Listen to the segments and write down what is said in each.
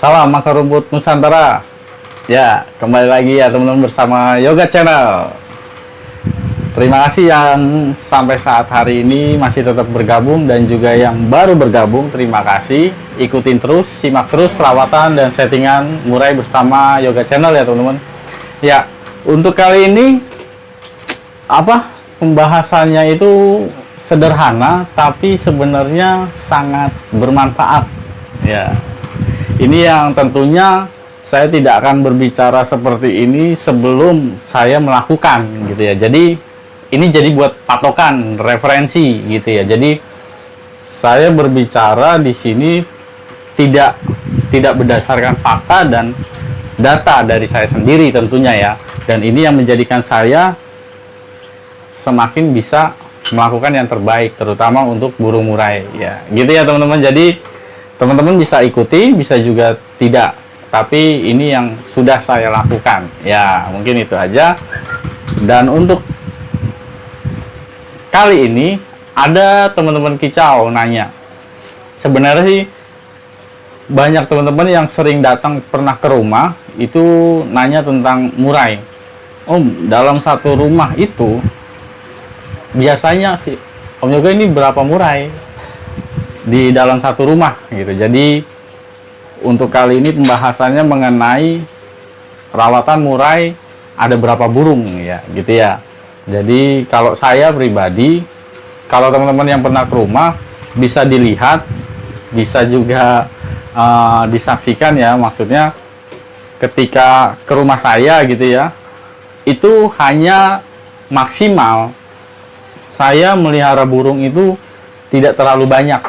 Salam akar rumput Nusantara. Ya, kembali lagi ya teman-teman bersama Yoga Channel. Terima kasih yang sampai saat hari ini masih tetap bergabung, dan juga yang baru bergabung, terima kasih. Ikutin terus, simak terus perawatan dan settingan murai bersama Yoga Channel ya teman-teman. Ya, untuk kali ini pembahasannya itu sederhana tapi sebenarnya sangat bermanfaat. Ya. Ini yang tentunya saya tidak akan berbicara seperti ini sebelum saya melakukan gitu ya. Jadi ini jadi buat patokan, referensi gitu ya. Jadi saya berbicara di sini tidak berdasarkan fakta dan data dari saya sendiri tentunya ya. Dan ini yang menjadikan saya semakin bisa melakukan yang terbaik, terutama untuk burung murai ya. Gitu ya teman-teman. Jadi teman-teman bisa ikuti, bisa juga tidak. Tapi ini yang sudah saya lakukan. Ya, mungkin itu aja. Dan untuk kali ini ada teman-teman kicau nanya. Sebenarnya sih banyak teman-teman yang sering datang pernah ke rumah itu nanya tentang murai. Om, dalam satu rumah itu biasanya sih Om Yoga ini berapa murai di dalam satu rumah gitu. Jadi untuk kali ini pembahasannya mengenai perawatan murai, ada berapa burung ya gitu ya. Jadi kalau saya pribadi, kalau teman-teman yang pernah ke rumah bisa dilihat, bisa juga disaksikan ya, maksudnya ketika ke rumah saya gitu ya, itu hanya maksimal saya melihara burung itu tidak terlalu banyak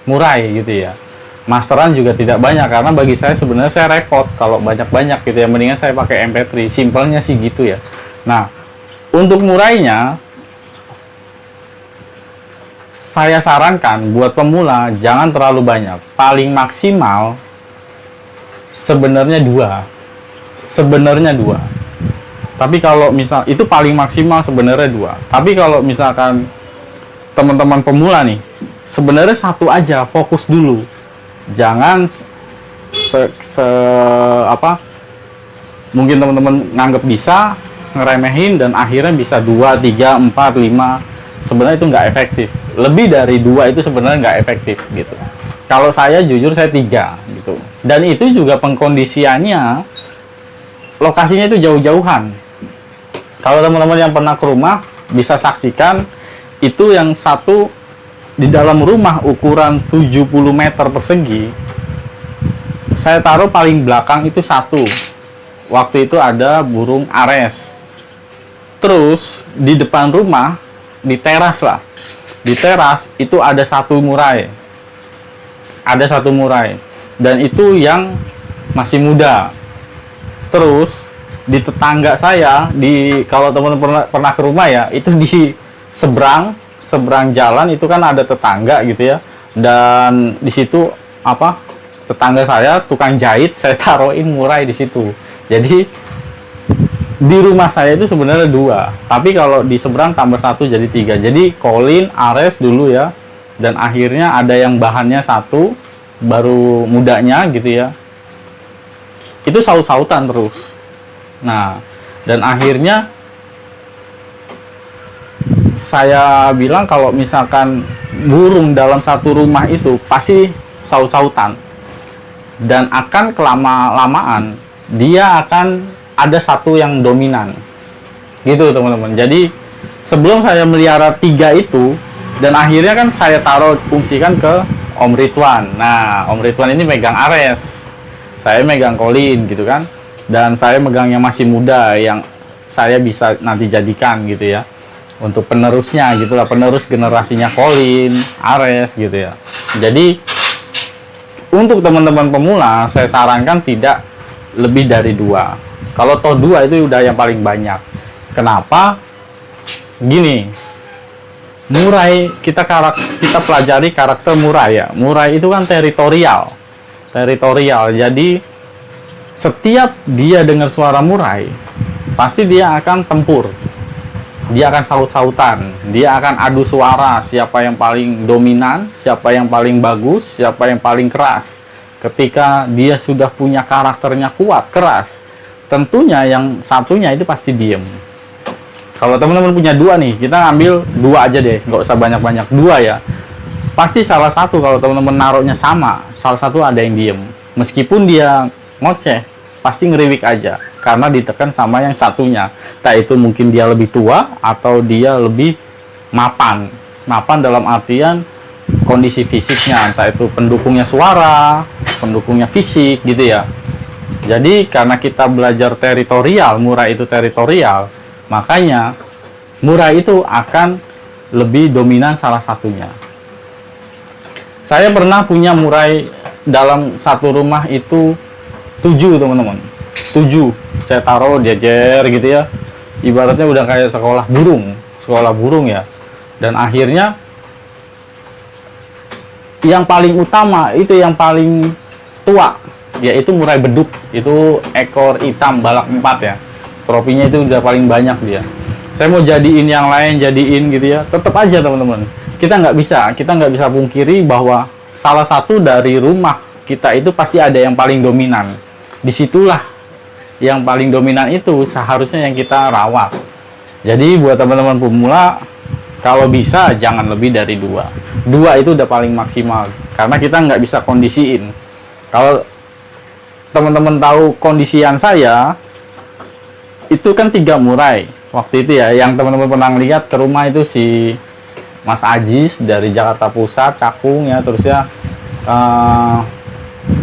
murai gitu ya. Masteran juga tidak banyak, karena bagi saya sebenarnya saya repot kalau banyak-banyak gitu ya. Mendingan saya pakai MP3, simpelnya sih gitu ya. Nah, untuk murainya saya sarankan buat pemula jangan terlalu banyak. Paling maksimal sebenarnya dua. Tapi kalau misal itu paling maksimal sebenarnya 2. Tapi kalau misalkan teman-teman pemula nih, sebenarnya 1 aja, fokus dulu. Jangan mungkin teman-teman nganggap bisa, ngeremehin, dan akhirnya bisa 2, 3, 4, 5. Sebenarnya itu nggak efektif. Lebih dari 2 itu sebenarnya nggak efektif gitu. Kalau saya jujur saya 3 gitu. Dan itu juga pengkondisiannya, lokasinya itu jauh-jauhan. Kalau teman-teman yang pernah ke rumah bisa saksikan, itu yang satu di dalam rumah ukuran 70 meter persegi, saya taruh paling belakang itu 1. Waktu itu ada burung ares. Terus di depan rumah, di teras lah, di teras itu ada 1 murai, dan itu yang masih muda. Terus di tetangga saya, kalau teman-teman pernah ke rumah ya, itu di seberang jalan itu kan ada tetangga gitu ya, dan di situ tetangga saya tukang jahit, saya taruhin murai di situ. Jadi di rumah saya itu sebenarnya 2, tapi kalau di seberang tambah 1 jadi 3. Jadi Colin, Ares dulu ya, dan akhirnya ada yang bahannya 1 baru mudanya gitu ya, itu saut-sautan terus. Nah, dan akhirnya saya bilang kalau misalkan burung dalam satu rumah itu pasti saut-sautan, dan akan kelama-lamaan dia akan ada 1 yang dominan gitu teman-teman. Jadi sebelum saya melihara 3 itu, dan akhirnya kan saya fungsikan ke Om Ridwan. Nah, Om Ridwan ini megang Ares, saya megang Colin gitu kan, dan saya megang yang masih muda yang saya bisa nanti jadikan gitu ya, untuk penerusnya gitulah, penerus generasinya Colin, Ares gitu ya. Jadi untuk teman-teman pemula saya sarankan tidak lebih dari 2. Kalau toh 2 itu udah yang paling banyak. Kenapa? Gini, murai kita pelajari karakter murai ya. Murai itu kan teritorial. Jadi setiap dia dengar suara murai, pasti dia akan tempur. Dia akan saut-sautan, dia akan adu suara, siapa yang paling dominan, siapa yang paling bagus, siapa yang paling keras. ketika dia sudah punya karakternya kuat, keras, tentunya yang satunya itu pasti diem. Kalau teman-teman punya dua nih, kita ambil dua aja deh, nggak usah banyak-banyak, dua ya. Pasti salah satu kalau teman-teman naruhnya sama, salah satu ada yang diem. Meskipun dia ngoceh, pasti ngeriwik aja, karena ditekan sama yang satunya. Entah itu mungkin dia lebih tua, atau dia lebih mapan. Mapan dalam artian kondisi fisiknya, entah itu pendukungnya suara, pendukungnya fisik gitu ya. Jadi karena kita belajar teritorial, murai itu teritorial, makanya murai itu akan lebih dominan salah satunya. Saya pernah punya murai dalam satu rumah itu 7 teman-teman, 7 saya taruh jejer gitu ya, ibaratnya udah kayak sekolah burung ya. Dan akhirnya yang paling utama itu yang paling tua, yaitu murai beduk, itu ekor hitam balak 4 ya, trofinya itu udah paling banyak dia. Saya mau jadiin yang lain, jadiin gitu ya, tetap aja teman-teman, kita nggak bisa pungkiri bahwa salah satu dari rumah kita itu pasti ada yang paling dominan. Disitulah yang paling dominan itu seharusnya yang kita rawat. Jadi buat teman-teman pemula, kalau bisa jangan lebih dari 2 itu udah paling maksimal, karena kita nggak bisa kondisiin. Kalau teman-teman tahu kondisian saya itu kan 3 murai waktu itu ya, yang teman-teman pernah lihat ke rumah itu si Mas Ajis dari Jakarta Pusat, Cakung ya, terus ya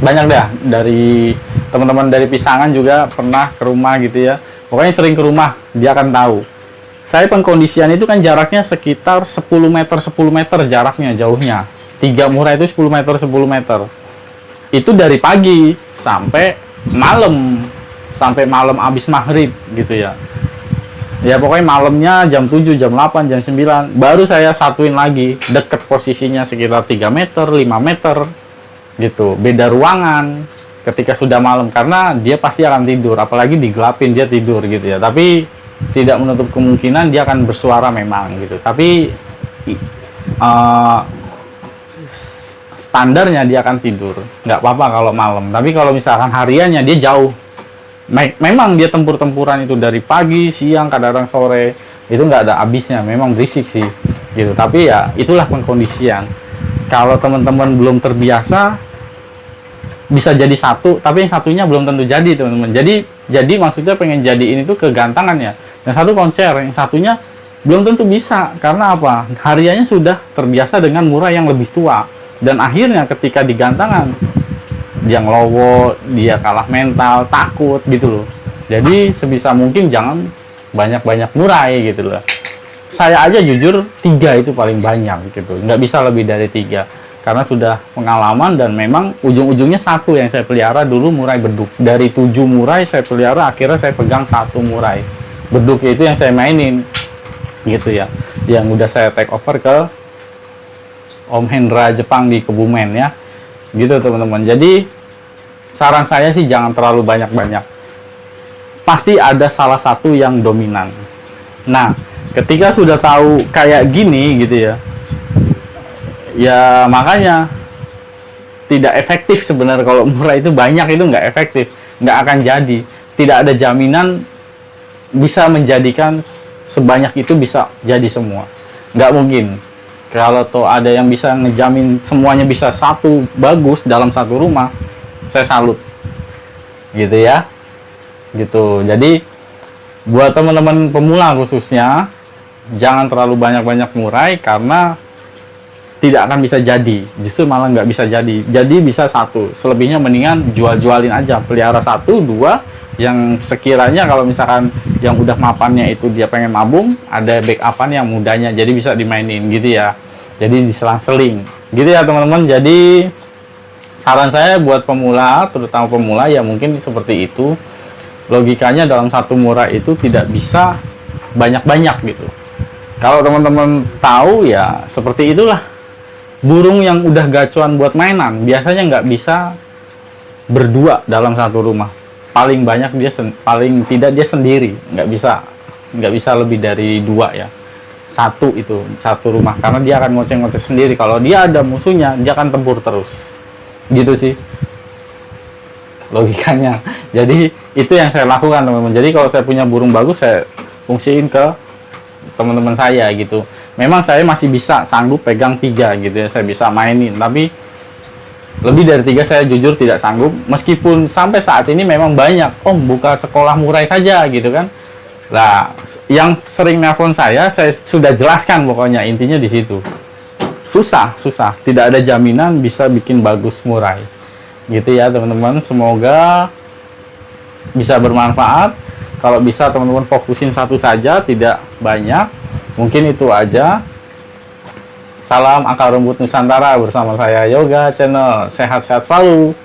banyak dah dari teman-teman dari Pisangan juga pernah ke rumah gitu ya, pokoknya sering ke rumah, dia akan tahu. Saya pengkondisian itu kan jaraknya sekitar 10 meter jaraknya, jauhnya 3 murai itu 10 meter. Itu dari pagi sampai malam habis maghrib gitu ya. Ya pokoknya malamnya jam 7, jam 8, jam 9 baru saya satuin lagi, deket posisinya sekitar 3 meter, 5 meter gitu, beda ruangan ketika sudah malam, karena dia pasti akan tidur, apalagi digelapin dia tidur gitu ya. Tapi tidak menutup kemungkinan dia akan bersuara memang gitu, tapi standarnya dia akan tidur, nggak apa-apa kalau malam. Tapi kalau misalkan hariannya dia jauh, memang dia tempur-tempuran itu dari pagi, siang, kadang-kadang sore, itu nggak ada habisnya, memang berisik sih gitu. Tapi ya itulah pengkondisian. Kalau teman-teman belum terbiasa, bisa jadi satu, tapi yang satunya belum tentu jadi teman-teman. Jadi maksudnya pengen jadiin itu kegantangan ya. Yang satu koncer, yang satunya belum tentu bisa. Karena apa? Hariannya sudah terbiasa dengan murai yang lebih tua. Dan akhirnya ketika digantangan, dia ngelowo, dia kalah mental, takut gitu loh. Jadi sebisa mungkin jangan banyak-banyak murai gitu loh. Saya aja jujur 3 itu paling banyak gitu. Nggak bisa lebih dari 3. Karena sudah pengalaman, dan memang ujung-ujungnya satu yang saya pelihara dulu, murai beduk. Dari 7 murai saya pelihara, akhirnya saya pegang 1 murai beduk, itu yang saya mainin gitu ya, yang udah saya take over ke Om Hendra Jepang di Kebumen ya gitu teman-teman. Jadi saran saya sih jangan terlalu banyak-banyak, pasti ada salah satu yang dominan. Nah ketika sudah tahu kayak gini gitu ya, ya makanya tidak efektif sebenarnya. Kalau murai itu banyak, itu nggak efektif, nggak akan jadi. Tidak ada jaminan bisa menjadikan sebanyak itu bisa jadi semua, nggak mungkin. Kalau tuh ada yang bisa ngejamin semuanya bisa satu bagus dalam satu rumah, saya salut gitu ya gitu. Jadi buat teman-teman pemula khususnya, jangan terlalu banyak-banyak murai, karena tidak akan bisa jadi, justru malah nggak bisa jadi. Jadi bisa satu, selebihnya mendingan jual-jualin aja, pelihara 1, 2 yang sekiranya kalau misalkan yang udah mapannya itu dia pengen mabung, ada backupan yang mudanya, jadi bisa dimainin gitu ya. Jadi diselang-seling gitu ya teman-teman. Jadi saran saya buat pemula, terutama pemula ya mungkin seperti itu logikanya. Dalam satu murai itu tidak bisa banyak-banyak gitu. Kalau teman-teman tahu ya seperti itulah. Burung yang udah gacuan buat mainan biasanya nggak bisa berdua dalam satu rumah. Paling banyak dia paling tidak dia sendiri, nggak bisa lebih dari 2 ya. Satu itu satu rumah, karena dia akan ngoceh-ngoceh sendiri. Kalau dia ada musuhnya, dia akan tempur terus gitu sih. logikanya. Jadi itu yang saya lakukan teman-teman. Jadi kalau saya punya burung bagus, saya fungsiin ke teman-teman saya gitu. Memang saya masih bisa sanggup pegang 3 gitu ya, saya bisa mainin, tapi lebih dari 3 saya jujur tidak sanggup. Meskipun sampai saat ini memang banyak om buka sekolah murai saja gitu kan. Nah, yang sering nelpon saya sudah jelaskan pokoknya intinya di situ. Susah, tidak ada jaminan bisa bikin bagus murai. Gitu ya teman-teman, semoga bisa bermanfaat. Kalau bisa teman-teman fokusin satu saja, tidak banyak. Mungkin itu aja. Salam akar rumput Nusantara bersama saya Yoga Channel. Sehat-sehat selalu.